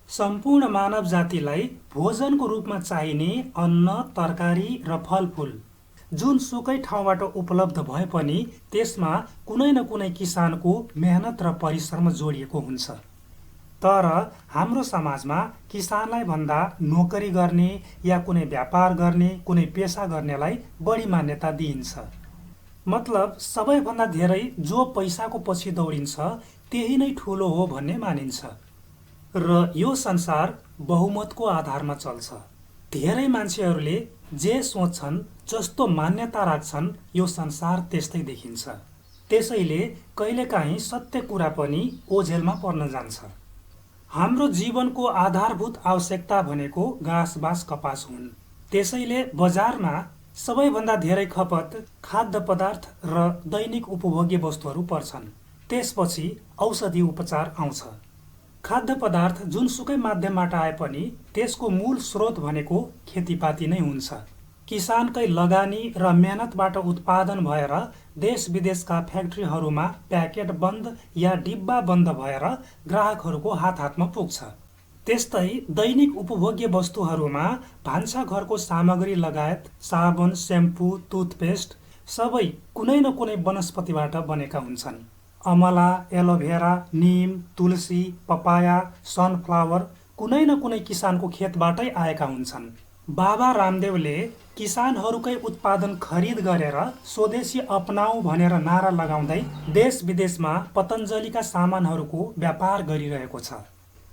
सम्पूर्ण मानव जातिलाई भोजनको रूपमा चाहिने अन्न, तरकारी र फलफुल जुनसुकै ठाउँबाट उपलब्ध भए पनि त्यसमा कुनै न कुनै किसानको मेहनत र परिश्रम जोडिएको हुन्छ। तर हाम्रो समाजमा किसानलाई भन्दा नोकरी गर्ने या कुनै व्यापार गर्ने, कुनै पेसा गर्नेलाई बढी मान्यता दिइन्छ। मतलब सबैभन्दा धेरै जो पैसाको पछि दौडिन्छ त्यही नै ठुलो हो भन्ने मानिन्छ। र यो संसार बहुमतको आधारमा चल्छ। धेरै मान्छेहरूले जे सोच्छन्, जस्तो मान्यता राख्छन्, यो संसार त्यस्तै देखिन्छ। त्यसैले कहिलेकाहीँ सत्य कुरा पनि ओझेलमा पर्न जान्छ। हाम्रो जीवनको आधारभूत आवश्यकता भनेको घाँस-बास कपास हुन्। त्यसैले बजारमा सबैभन्दा धेरै खपत खाद्य पदार्थ र दैनिक उपभोग्य वस्तुहरू पर्छन्। त्यसपछि औषधि उपचार आउँछ। खाद्य पदार्थ जुनसुकै माध्यमबाट आए पनि त्यसको मूल स्रोत भनेको खेतीपाती नै हुन्छ। किसानकै लगानी र मेहनतबाट उत्पादन भएर देश विदेशका फ्याक्ट्रीहरूमा प्याकेट बन्द या डिब्बा बन्द भएर ग्राहकहरूको हात हातमा पुग्छ। त्यस्तै दैनिक उपभोग्य वस्तुहरूमा भान्साघरको सामग्री लगायत साबुन, सेम्पू, टुथपेस्ट सबै कुनै न कुनै वनस्पतिबाट बनेका हुन्छन्। अमला, एलोभेरा, नीम, तुलसी, पपाया, सनफ्लावर कुनै न कुनै किसानको खेतबाटै आएका हुन्छन्। बाबा रामदेवले किसानहरूकै उत्पादन खरिद गरेर स्वदेशी अपनाऊ भनेर नारा लगाउँदै देश विदेशमा पतञ्जलिका सामानहरूको व्यापार गरिरहेको छ।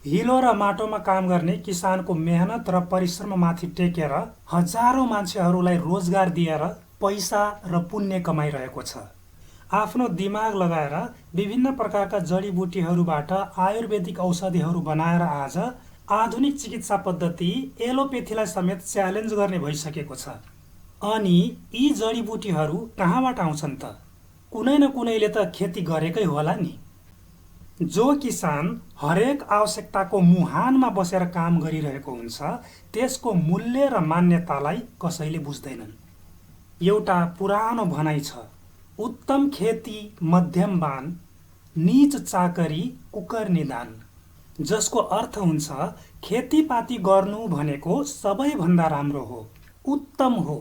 हिलो र माटोमा काम गर्ने किसानको मेहनत र परिश्रममाथि टेकेर हजारौं मान्छेहरूलाई रोजगार दिएर पैसा र पुण्य कमाइरहेको छ। आफ्नो दिमाग लगाएर विभिन्न प्रकारका जडीबुटीहरूबाट आयुर्वेदिक औषधिहरू बनाएर आज आधुनिक चिकित्सा पद्धति एलोपेथीलाई समेत च्यालेन्ज गर्ने भइसकेको छ। अनि यी जडीबुटीहरू कहाँबाट आउँछन् त? कुनै न कुनैले त खेती गरेकै होला नि। जो किसान हरेक आवश्यकताको मुहानमा बसेर काम गरिरहेको हुन्छ त्यसको मूल्य र मान्यतालाई कसैले बुझ्दैनन्। एउटा पुरानो भनाइ छ, उत्तम खेती मध्यम बान, नीच चाकरी कुकर निदान, जसको अर्थ हुन्छ खेतीपाती गर्नु भनेको सबैभन्दा राम्रो हो, उत्तम हो।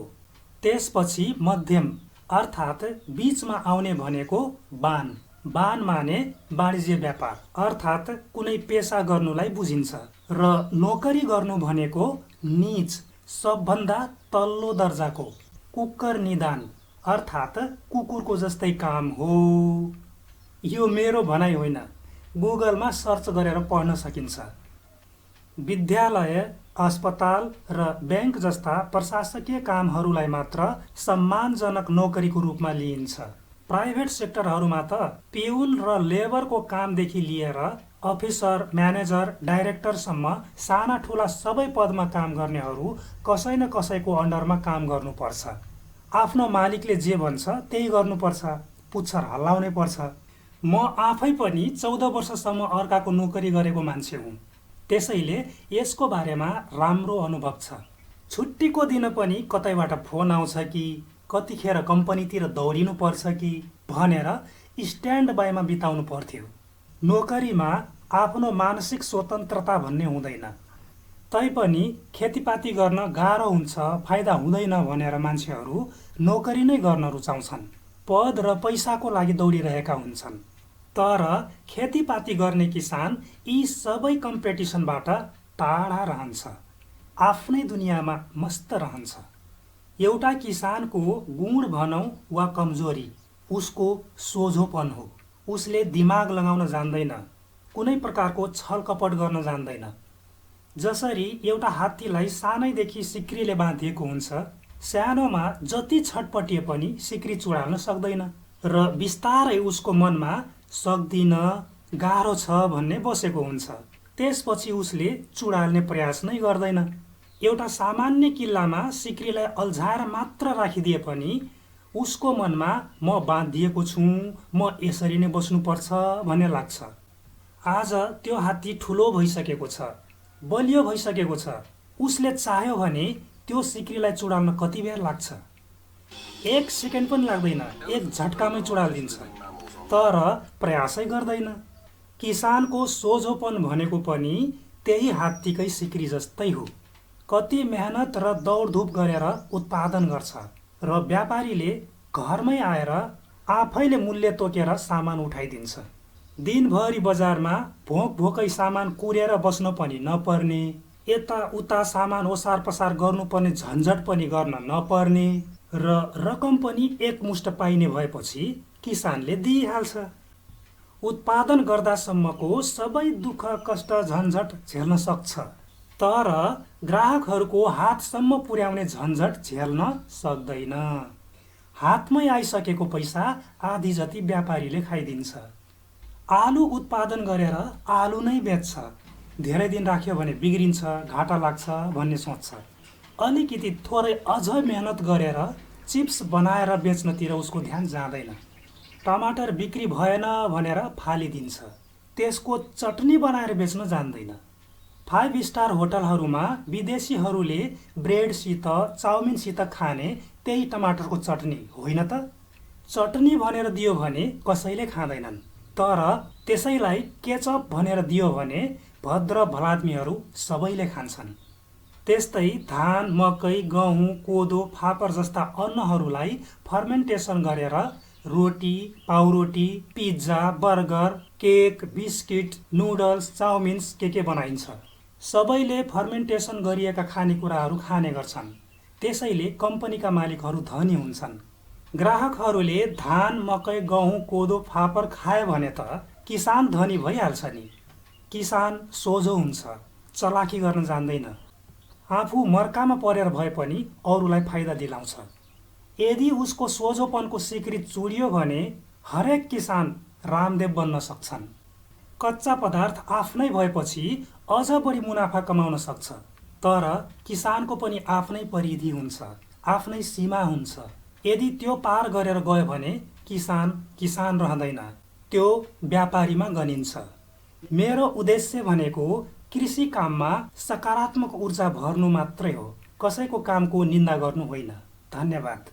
त्यसपछि मध्यम अर्थात् बीचमा आउने भनेको बान। बान माने वाणिज्य व्यापार अर्थात् कुनै पेसा गर्नुलाई बुझिन्छ। र नोकरी गर्नु भनेको नीच, सबभन्दा तल्लो दर्जाको, कुकर निदान अर्थात् कुकुरको जस्तै काम हो। यो मेरो भनाइ होइन, गुगलमा सर्च गरेर पढ्न सकिन्छ। विद्यालय, अस्पताल र ब्याङ्क जस्ता प्रशासकीय कामहरूलाई मात्र सम्मानजनक नोकरीको रूपमा लिइन्छ। प्राइभेट सेक्टरहरूमा त पिउन र लेबरको कामदेखि लिएर अफिसर, म्यानेजर, डाइरेक्टरसम्म साना ठुला सबै पदमा काम गर्नेहरू कसै न कसैको अन्डरमा काम गर्नुपर्छ। आफ्नो मालिकले जे भन्छ त्यही गर्नुपर्छ, पुच्छर हल्लाउनै पर्छ। म आफै पनि 14 वर्षसम्म अर्काको नोकरी गरेको मान्छे हुँ। त्यसैले यसको बारेमा राम्रो अनुभव छ। छुट्टीको दिन पनि कतैबाट फोन आउँछ कि कतिखेर कम्पनीतिर दौडिनु पर्छ कि भनेर स्ट्यान्ड बाईमा बिताउनु पर्थ्यो। नोकरीमा आफ्नो मानसिक स्वतन्त्रता भन्ने हुँदैन। तैपनि खेतीपाती गर्न गाह्रो हुन्छ, फाइदा हुँदैन भनेर मान्छेहरू नोकरी नै गर्न रुचाउँछन्। पद र पैसाको लागि दौडिरहेका हुन्छन्। तर खेतीपाती गर्ने किसान यी सबै कम्पिटिसनबाट टाढा रहन्छ, आफ्नै दुनियाँमा मस्त रहन्छ। एउटा किसानको गुण भनौँ वा कमजोरी उसको सोझोपन हो। उसले दिमाग लगाउन जान्दैन, कुनै प्रकारको छलकपट गर्न जान्दैन। जसरी एउटा हात्तीलाई सानैदेखि सिक्रीले बाँधिएको हुन्छ, सानोमा जति छटपटिए पनि सिक्री चुडाल्न सक्दैन र बिस्तारै उसको मनमा सक्दिन, गाह्रो छ भन्ने बसेको हुन्छ। त्यसपछि उसले चुडाल्ने प्रयास नै गर्दैन। एउटा सामान्य किल्लामा सिक्रीलाई अल्झाएर मात्र राखिदिए पनि उसको मनमा म बाँधिएको छु, म यसरी नै बस्नुपर्छ भन्ने लाग्छ। आज त्यो हात्ती ठुलो भइसकेको छ, बलियो भइसकेको छ। उसले चाह्यो भने त्यो सिक्रीलाई चुडाल्न कति बेर लाग्छ? 1 सेकेन्ड पनि लाग्दैन, एक झट्कामै चुडालिदिन्छ। तर प्रयासै गर्दैन। किसानको सोझोपन भनेको पनि त्यही हात्तीकै सिक्री जस्तै हो। कति मेहनत र दौडधुप गरेर उत्पादन गर्छ र व्यापारीले घरमै आएर आफैले मूल्य तोकेर सामान उठाइदिन्छ। दिनभरि बजारमा भोकै सामान कुरेर बस्न पनि नपर्ने, यताउता सामान ओसार पसार गर्नुपर्ने झन्झट पनि गर्न नपर्ने र रकम पनि एकमुष्ट पाइने भएपछि किसानले दिइहाल्छ। उत्पादन गर्दासम्मको सबै दुःख कष्ट झन्झट झेल्न सक्छ, तर ग्राहकहरूको हातसम्म पुर्याउने झन्झट झेल्न सक्दैन। हातमै आइसकेको पैसा आधी जति व्यापारीले खाइदिन्छ। आलु उत्पादन गरेर आलु नै बेच्छ, धेरै दिन राख्यो भने बिग्रिन्छ, घाटा लाग्छ भन्ने सोच्छ। अलिकति थोरै अझ मेहनत गरेर चिप्स बनाएर बेच्नतिर उसको ध्यान जाँदैन। टमाटर बिक्री भएन भनेर फालिदिन्छ, त्यसको चटनी बनाएर बेच्न जान्दैन। 5 स्टार होटलहरूमा विदेशीहरूले ब्रेडसित चाउमिनसित खाने त्यही टमाटरको चटनी होइन त। चटनी भनेर दियो भने कसैले खाँदैनन्, तर त्यसैलाई केचप भनेर दियो भने भद्र भलाद्मीहरू सबैले खान्छन्। त्यस्तै धान, मकै, गहुँ, कोदो, फापर जस्ता अन्नहरूलाई फर्मेन्टेसन गरेर रोटी, पाउरोटी, pizza, burger, cake, biscuit, noodles, chowmeins के बनाइन्छ। सबैले फर्मेन्टेसन गरिएका खानेकुराहरू खाने गर्छन्, त्यसैले कम्पनीका मालिकहरू धनी हुन्छन्। ग्राहकहरूले धान, मकै, गहुँ, कोदो, फापर खायो भने त किसान धनी भइहाल्छ नि। किसान सोझो हुन्छ, चलाखी गर्न जान्दैन। आफू मर्कामा परेर भए पनि अरूलाई फाइदा दिलाउँछ। यदि उसको सोझोपनको सिक्री चुडियो भने हरेक किसान रामदेव बन्न सक्छन्। कच्चा पदार्थ आफ्नै भएपछि अझ बढी मुनाफा कमाउन सक्छ, तर किसानको पनि आफ्नै परिधि हुन्छ, आफ्नै सीमा हुन्छ। यदि त्यो पार गरेर गयो भने किसान रहँदैन, त्यो व्यापारीमा गनिन्छ। मेरो उद्देश्य भनेको कृषि काममा सकारात्मक ऊर्जा भर्नु मात्रै हो, कसैको कामको निन्दा गर्नु होइन। धन्यवाद।